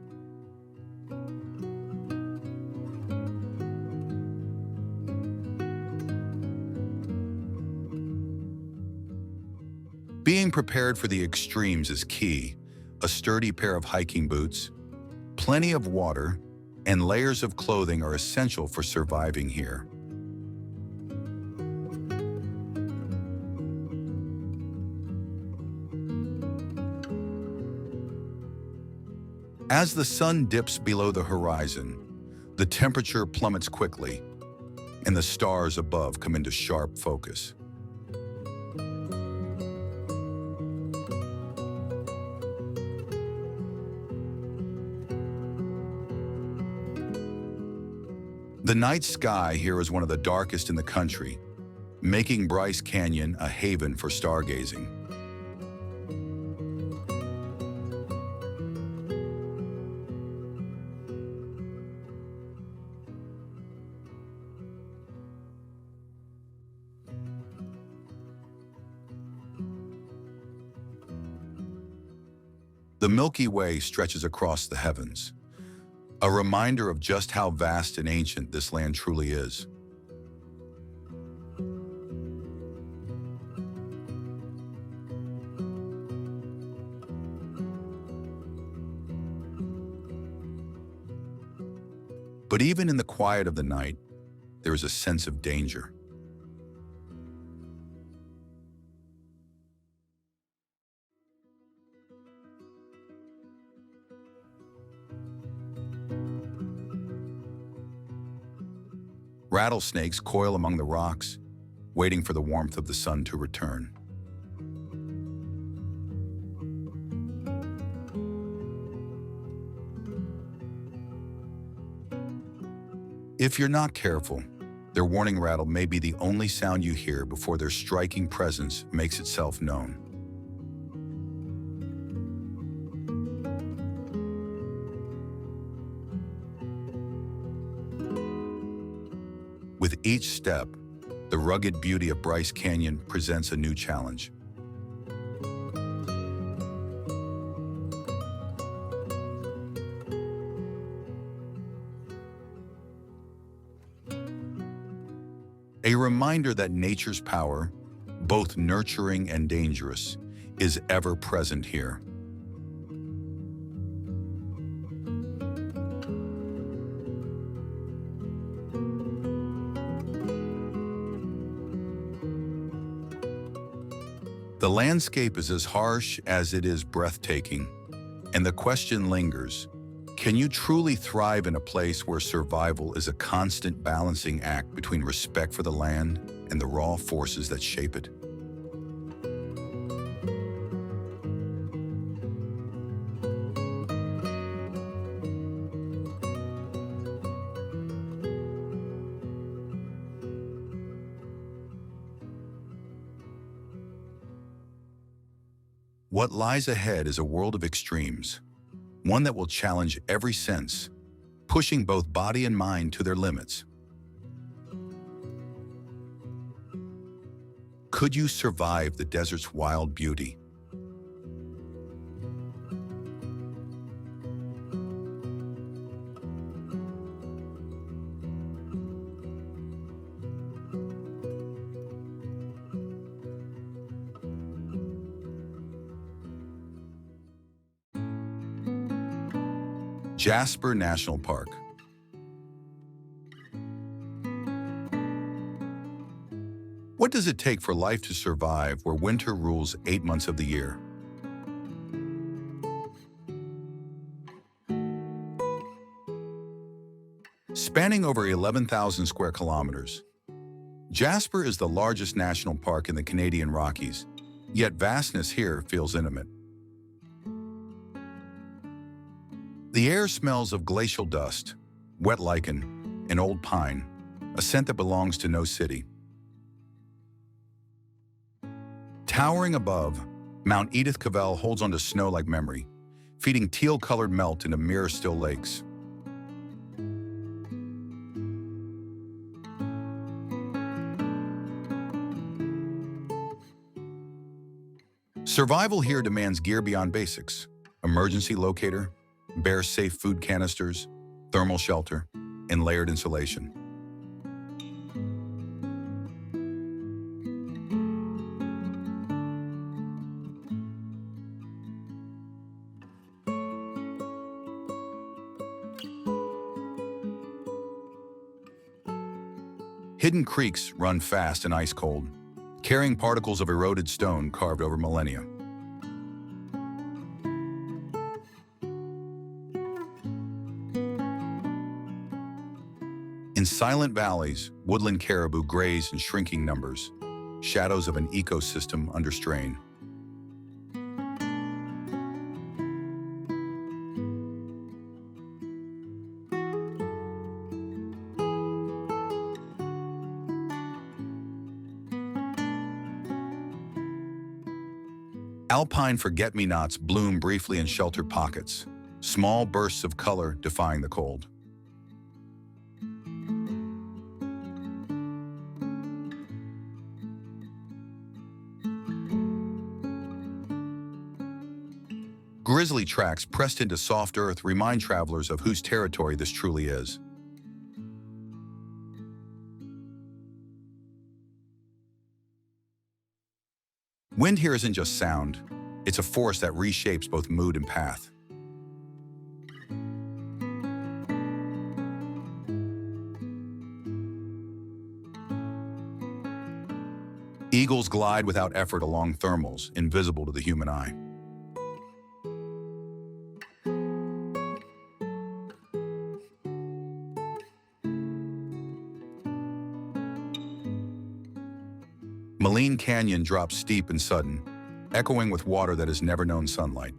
Being prepared for the extremes is key. A sturdy pair of hiking boots, plenty of water, and layers of clothing are essential for surviving here. As the sun dips below the horizon, the temperature plummets quickly, and the stars above come into sharp focus. The night sky here is one of the darkest in the country, making Bryce Canyon a haven for stargazing. The Milky Way stretches across the heavens, a reminder of just how vast and ancient this land truly is. But even in the quiet of the night, there is a sense of danger. Rattlesnakes coil among the rocks, waiting for the warmth of the sun to return. If you're not careful, their warning rattle may be the only sound you hear before their striking presence makes itself known. With each step, the rugged beauty of Bryce Canyon presents a new challenge. A reminder that nature's power, both nurturing and dangerous, is ever present here. The landscape is as harsh as it is breathtaking, and the question lingers, can you truly thrive in a place where survival is a constant balancing act between respect for the land and the raw forces that shape it? What lies ahead is a world of extremes, one that will challenge every sense, pushing both body and mind to their limits. Could you survive the desert's wild beauty? Jasper National Park. What does it take for life to survive where winter rules 8 months of the year? Spanning over 11,000 square kilometers, Jasper is the largest national park in the Canadian Rockies, yet vastness here feels intimate. The air smells of glacial dust, wet lichen, and old pine, a scent that belongs to no city. Towering above, Mount Edith Cavell holds onto snow like memory, feeding teal-colored melt into mirror-still lakes. Survival here demands gear beyond basics: emergency locator, bear-safe food canisters, thermal shelter, and layered insulation. Hidden creeks run fast and ice-cold, carrying particles of eroded stone carved over millennia. In silent valleys, woodland caribou graze in shrinking numbers, shadows of an ecosystem under strain. Alpine forget-me-nots bloom briefly in sheltered pockets, small bursts of color defying the cold. Grizzly tracks pressed into soft earth remind travelers of whose territory this truly is. Wind here isn't just sound, it's a force that reshapes both mood and path. Eagles glide without effort along thermals, invisible to the human eye. Moline Canyon drops steep and sudden, echoing with water that has never known sunlight.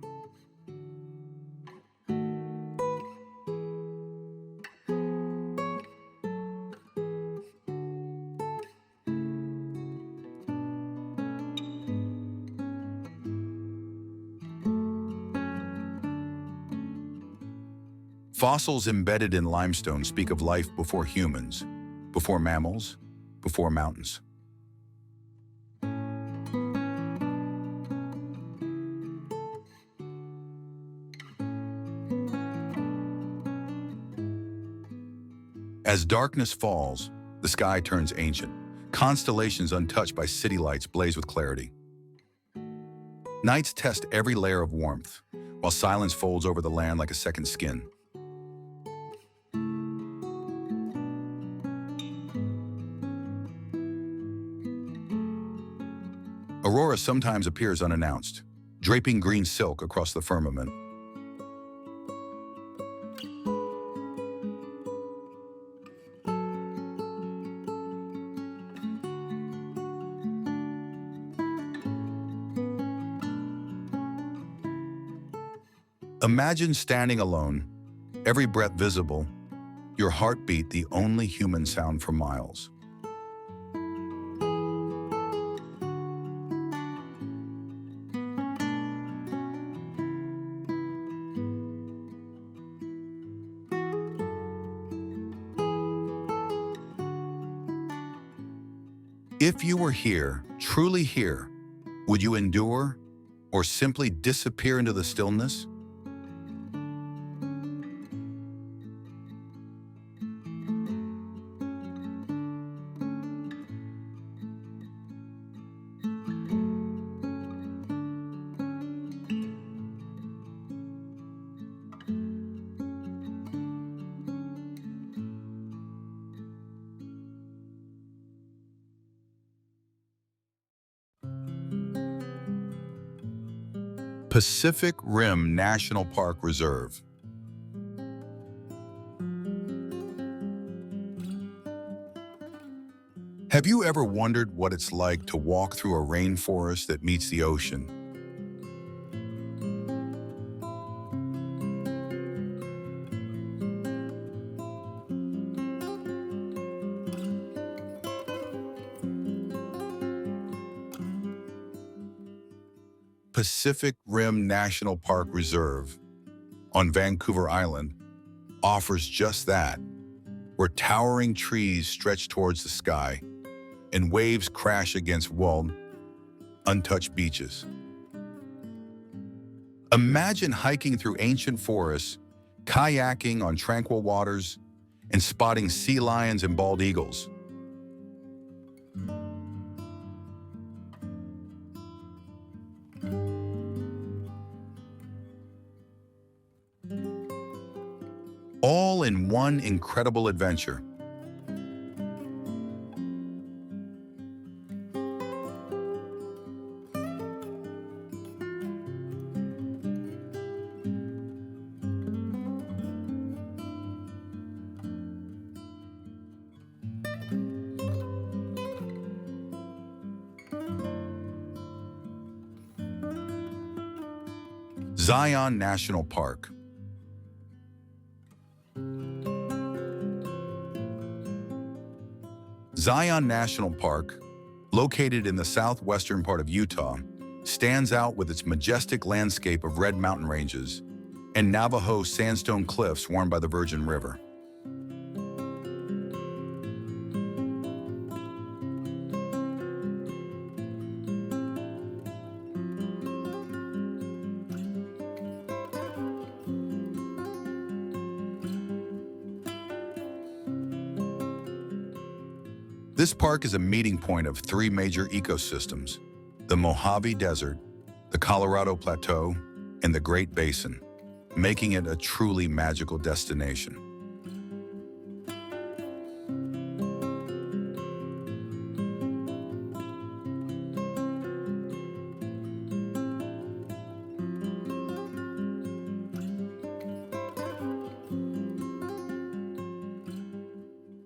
Fossils embedded in limestone speak of life before humans, before mammals, before mountains. As darkness falls, the sky turns ancient. Constellations untouched by city lights blaze with clarity. Nights test every layer of warmth, while silence folds over the land like a second skin. Aurora sometimes appears unannounced, draping green silk across the firmament. Imagine standing alone, every breath visible, your heartbeat the only human sound for miles. If you were here, truly here, would you endure or simply disappear into the stillness? Pacific Rim National Park Reserve. Have you ever wondered what it's like to walk through a rainforest that meets the ocean? Pacific Rim National Park Reserve on Vancouver Island offers just that, where towering trees stretch towards the sky and waves crash against walled, untouched beaches. Imagine hiking through ancient forests, kayaking on tranquil waters, and spotting sea lions and bald eagles. All in one incredible adventure. Zion National Park. Zion National Park, located in the southwestern part of Utah, stands out with its majestic landscape of red mountain ranges and Navajo sandstone cliffs worn by the Virgin River. This park is a meeting point of three major ecosystems: the Mojave Desert, the Colorado Plateau, and the Great Basin, making it a truly magical destination.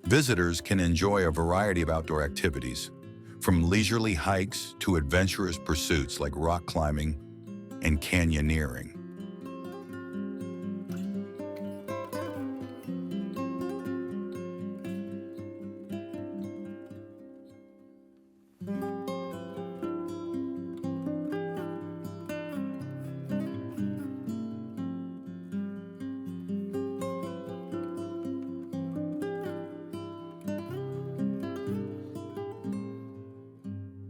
Visitors can enjoy a variety of outdoor activities, from leisurely hikes to adventurous pursuits like rock climbing and canyoneering.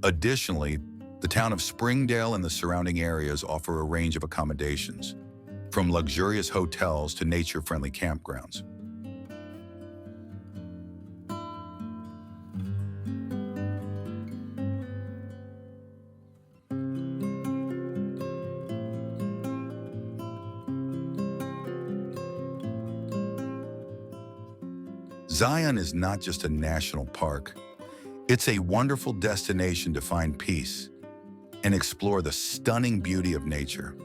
Additionally, the town of Springdale and the surrounding areas offer a range of accommodations, from luxurious hotels to nature-friendly campgrounds. Zion is not just a national park. It's a wonderful destination to find peace and explore the stunning beauty of nature.